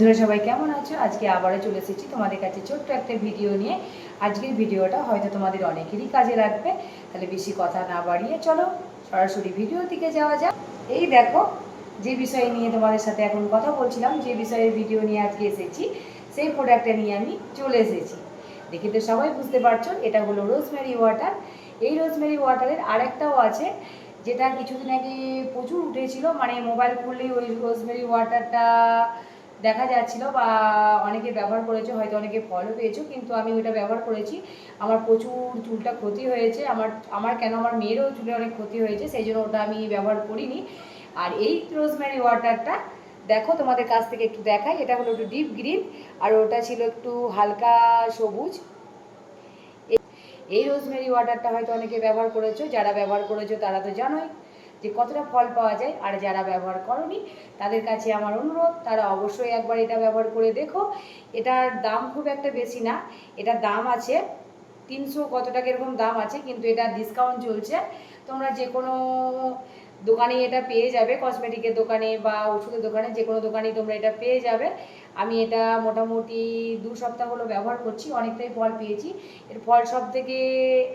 বন্ধুরা সবাই কেমন আছো? আজকে আবারও চলে এসেছি তোমাদের কাছে ছোট্ট একটা ভিডিও নিয়ে। আজকের ভিডিওটা হয়তো তোমাদের অনেকেরই কাজে লাগবে। তাহলে বেশি কথা না বাড়িয়ে চলো সরাসরি ভিডিওর দিকে যাওয়া যাক। এই দেখো, যে বিষয় নিয়ে তোমাদের সাথে এখন কথা বলছিলাম, যে বিষয়ের ভিডিও নিয়ে আজকে এসেছি, সেই প্রোডাক্টটা নিয়ে আমি চলে এসেছি। দেখে তো সবাই বুঝতে পারছো, এটা হলো রোজমেরি ওয়াটার। এই রোজমেরি ওয়াটারের আরেকটাও আছে, যেটা কিছুদিন আগে প্রচুর উঠেছিল, মানে মোবাইল খুললেই ওই রোজমেরি ওয়াটারটা দেখা যাচ্ছিল, বা অনেকে ব্যবহার করেছে, হয়তো অনেকে ফলও পেয়েছো। কিন্তু আমি ওইটা ব্যবহার করেছি, আমার প্রচুর চুলটা ক্ষতি হয়েছে। আমার কেন, আমার মেয়েরও চুলে অনেক ক্ষতি হয়েছে, সেই জন্য ওটা আমি ব্যবহার করিনি। আর এই রোজমেরি ওয়াটারটা দেখো, তোমাদের কাছ থেকে একটু দেখাই। এটা হলো একটু ডিপ গ্রিন, আর ওটা ছিল একটু হালকা সবুজ। এই রোজমেরি ওয়াটারটা হয়তো অনেকে ব্যবহার করেছো, যারা ব্যবহার করেছো তারা তো জানোই যে কতটা ফল পাওয়া যায়। আর যারা ব্যবহার করনি তাদের কাছে আমার অনুরোধ, তারা অবশ্যই একবার এটা ব্যবহার করে দেখো। এটার দাম খুব একটা বেশি না, এটার দাম আছে 300 কত টাকা এরকম দাম আছে, কিন্তু এটা ডিসকাউন্ট চলছে। তোমরা যে কোনো দোকানে এটা পেয়ে যাবে, কসমেটিকের দোকানে বা ওষুধের দোকানে, যে কোনো দোকানেই তোমরা এটা পেয়ে যাবে। আমি এটা মোটামুটি 2 সপ্তাহ হলো ব্যবহার করছি, অনেকটাই ফল পেয়েছি। এর ফল সব থেকে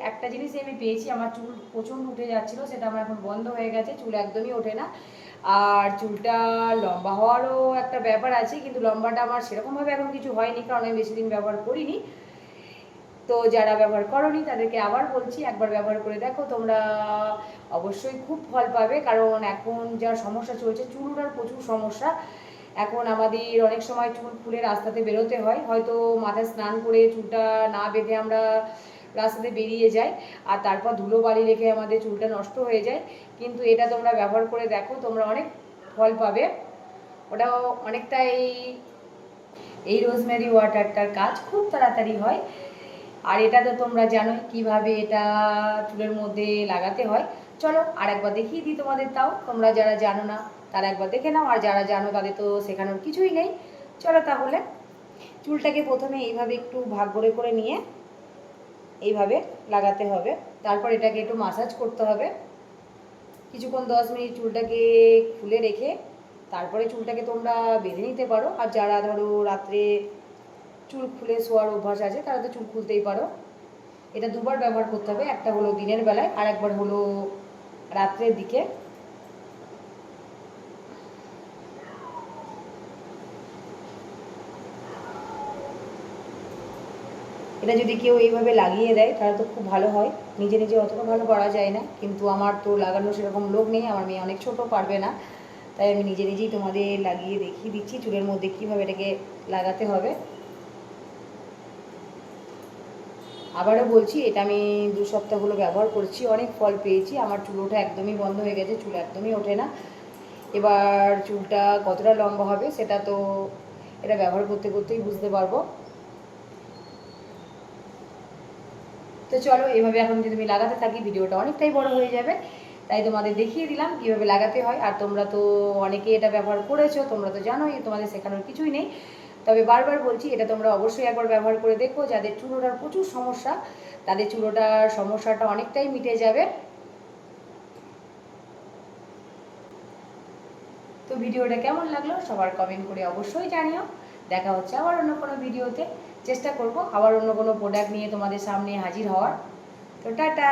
একটা জিনিসই আমি পেয়েছি, আমার চুল প্রচণ্ড উঠে যাচ্ছিলো, সেটা আমার এখন বন্ধ হয়ে গেছে, চুল একদমই ওঠে না। আর চুলটা লম্বা হওয়ারও একটা ব্যাপার আছে, কিন্তু লম্বাটা আমার সেরকমভাবে এখন কিছু হয়নি, কারণ আমি বেশি দিন ব্যবহার করিনি। তো যারা ব্যবহার করনি তাদেরকে আবার বলছি, একবার ব্যবহার করে দেখো, তোমরা অবশ্যই খুব ফল পাবে। কারণ এখন যা সমস্যা চলছে, চুল ওঠার প্রচুর সমস্যা। এখন আমাদের অনেক সময় চুল খুলে রাস্তাতে বেরোতে হয়, হয়তো মাথায় স্নান করে চুলটা না বেঁধে আমরা রাস্তাতে বেরিয়ে যাই, আর তারপর ধুলো বালি রেখে আমাদের চুলটা নষ্ট হয়ে যায়। কিন্তু এটা তোমরা ব্যবহার করে দেখো, তোমরা অনেক ফল পাবে। ওটাও অনেকটাই, এই রোজমেরি ওয়াটারটার কাজ খুব তাড়াতাড়ি হয়। আর এটা তো তোমরা জানোই কিভাবে এটা চুলের মধ্যে লাগাতে হয়। চলো আর একবার দেখিয়ে দিই তোমাদের, তাও তোমরা যারা জানো না তারা একবার দেখে নাও, আর যারা জানো তাদের তো শেখানোর কিছুই নেই। চলো তাহলে, চুলটাকে প্রথমে এইভাবে একটু ভাগ করে করে নিয়ে এইভাবে লাগাতে হবে। তারপর এটাকে একটু মাসাজ করতে হবে কিছুক্ষণ, 10 মিনিট চুলটাকে খুলে রেখে তারপরে চুলটাকে তোমরা বেঁধে নিতে পারো। আর যারা ধরো রাত্রে চুল খুলে শোয়ার অভ্যাস আছে, তারা তো চুল খুলতেই পারো। এটা দুবার ব্যবহার করতে হবে, একটা হলো দিনের বেলায় আর একবার হলো রাত্রের দিকে। এটা যদি কেউ এইভাবে লাগিয়ে দেয় তাহলে তো খুব ভালো হয়। নিজে নিজে অতটা ভালো করা যায় না, কিন্তু আমার তো লাগানোর সেরকম লোক নেই, আমার মেয়ে অনেক ছোটো, পারবে না। তাই আমি নিজে নিজেই তোমাদের লাগিয়ে দেখিয়ে দিচ্ছি চুলের মধ্যে কীভাবে এটাকে লাগাতে হবে। আবারও বলছি, এটা আমি 2 সপ্তাহ হলো ব্যবহার করছি, অনেক ফল পেয়েছি। আমার চুল ওঠা একদমই বন্ধ হয়ে গেছে, চুল একদমই ওঠে না। এবার চুলটা কতটা লম্বা হবে সেটা তো এটা ব্যবহার করতে করতেই বুঝতে পারবো। তো চলো, এভাবে এখন যদি আমি লাগাতে থাকি ভিডিওটা অনেকটাই বড় হয়ে যাবে, তাই তোমাদের দেখিয়ে দিলাম কীভাবে লাগাতে হয়। আর তোমরা তো অনেকে এটা ব্যবহার করেছো, তোমরা তো জানোই, তোমাদের শেখানোর কিছুই নেই। তবে বারবার বলছি, এটা তোমরা অবশ্যই একবার ব্যবহার করে দেখো। যাদের চুল ওঠার প্রচুর সমস্যা, তাদের চুল ওঠার সমস্যাটা অনেকটাই মিটে যাবে। তো ভিডিওটা কেমন লাগলো সবার কমেন্ট করে অবশ্যই জানিও। দেখা হচ্ছে আবার অন্য কোনো ভিডিওতে, চেষ্টা করব আবার অন্য কোনো প্রোডাক্ট নিয়ে তোমাদের সামনে হাজির হওয়ার। তো টাটা।